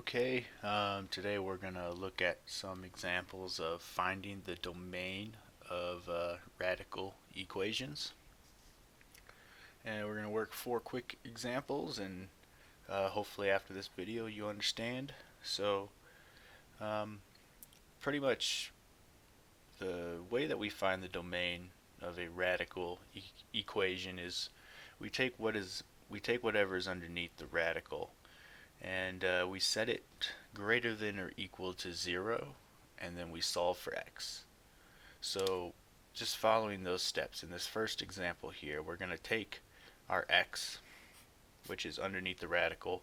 Okay, today we're going to look at some examples of finding the domain of radical equations. And we're going to work four quick examples, and hopefully after this video you understand. So, um, pretty much the way that we find the domain of a radical equation is we take whatever is underneath the radical, and we set it greater than or equal to 0, and then we solve for x. So just following those steps, in this first example here, we're going to take our x, which is underneath the radical,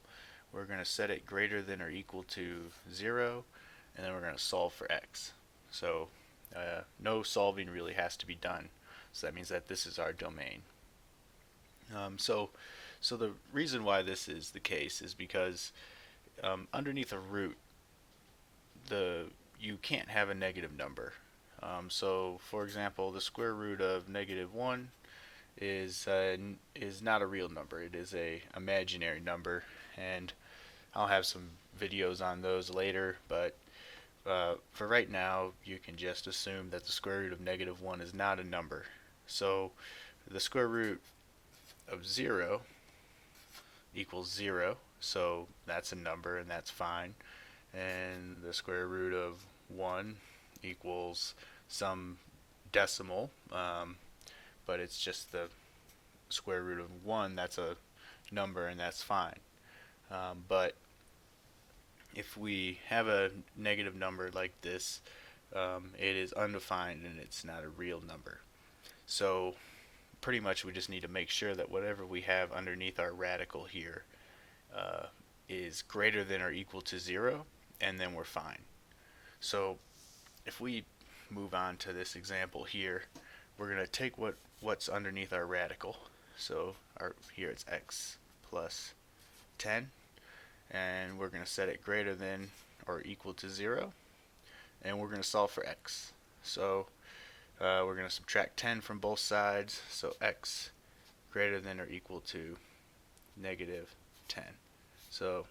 we're going to set it greater than or equal to 0, and then we're going to solve for x. So no solving really has to be done. So that means that this is our domain. So the reason why this is the case is because underneath a root, you can't have a negative number. So for example, the square root of -1 is not a real number. It is a imaginary number, and I'll have some videos on those later, but for right now you can just assume that the square root of -1 is not a number. So the square root of 0 equals 0, so that's a number and that's fine. And the square root of 1 equals some decimal, but it's just the square root of 1, that's a number and that's fine. But if we have a negative number like this, it is undefined and it's not a real number. So pretty much we just need to make sure that whatever we have underneath our radical here is greater than or equal to 0, and then we're fine. So if we move on to this example here, we're going to take what's underneath our radical. So here it's x plus 10, and we're going to set it greater than or equal to 0, and we're going to solve for x. So we're going to subtract 10 from both sides, so x greater than or equal to -10. So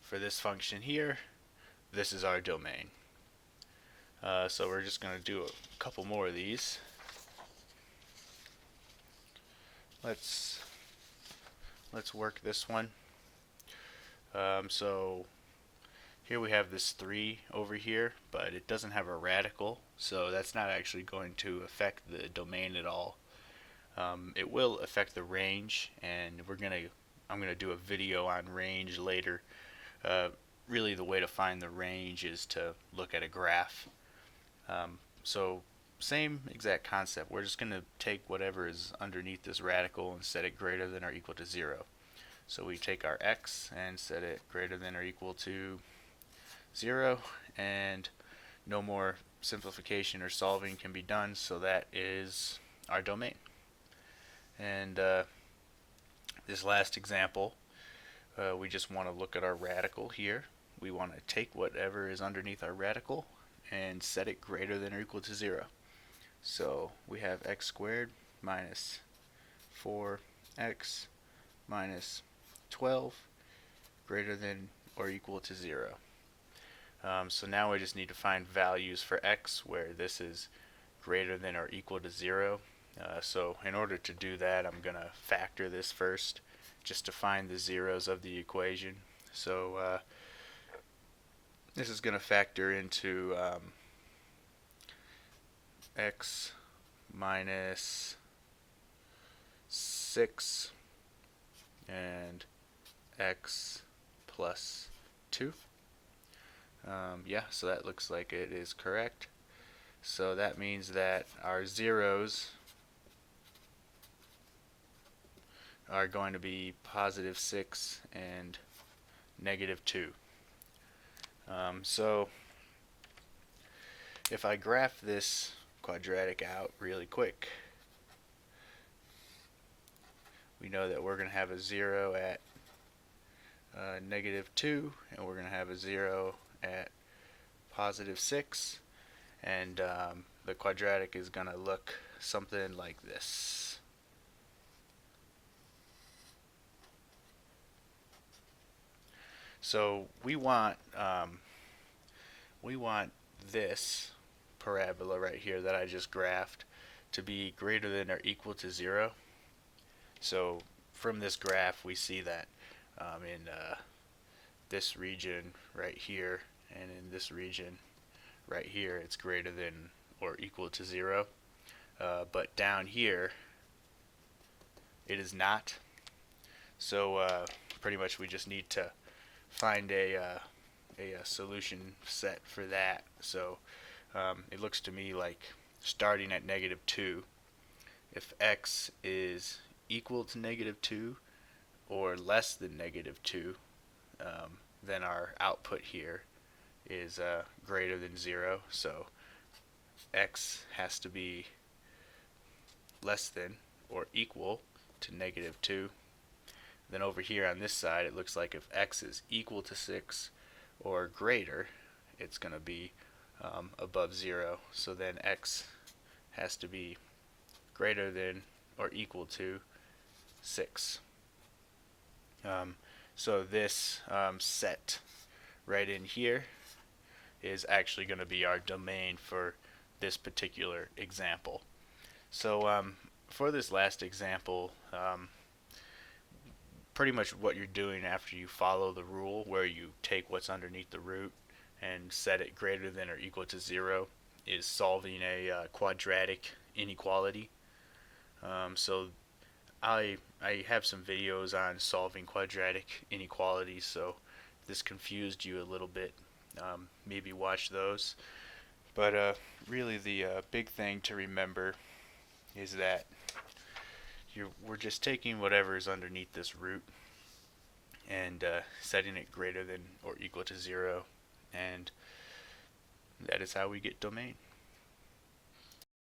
for this function here, this is our domain. So we're just going to do a couple more of these. Let's work this one. So here we have this 3 over here, but it doesn't have a radical, so that's not actually going to affect the domain at all. It will affect the range, and I'm gonna do a video on range later. Really, the way to find the range is to look at a graph. So same exact concept. We're just gonna take whatever is underneath this radical and set it greater than or equal to 0. So we take our x and set it greater than or equal to 0, and no more simplification or solving can be done, so that is our domain. And this last example, we just want to look at our radical here. We want to take whatever is underneath our radical and set it greater than or equal to 0. So we have x squared minus 4x minus 12 greater than or equal to 0. So now we just need to find values for x where this is greater than or equal to 0. So in order to do that, I'm going to factor this first just to find the zeros of the equation. So this is going to factor into x minus 6 and x plus 2. Yeah, so that looks like it is correct. So that means that our zeros are going to be +6 and -2. So if I graph this quadratic out really quick, we know that we're going to have a 0 at -2, and we're going to have a 0 at +6, and the quadratic is going to look something like this. So we want this parabola right here that I just graphed to be greater than or equal to 0. So from this graph we see that in this region right here and in this region right here it's greater than or equal to 0. But down here it is not. So pretty much we just need to find a solution set for that. So it looks to me like starting at -2, if x is equal to -2 or less than -2, then our output here is greater than 0. So x has to be less than or equal to -2. Then over here on this side it looks like if x is equal to 6 or greater, it's going to be above 0. So then x has to be greater than or equal to 6. So this set right in here is actually going to be our domain for this particular example. So for this last example, pretty much what you're doing after you follow the rule where you take what's underneath the root and set it greater than or equal to 0 is solving a quadratic inequality. So I have some videos on solving quadratic inequalities, so if this confused you a little bit, maybe watch those. But really the big thing to remember is that we're just taking whatever is underneath this root and setting it greater than or equal to 0, and that is how we get domain.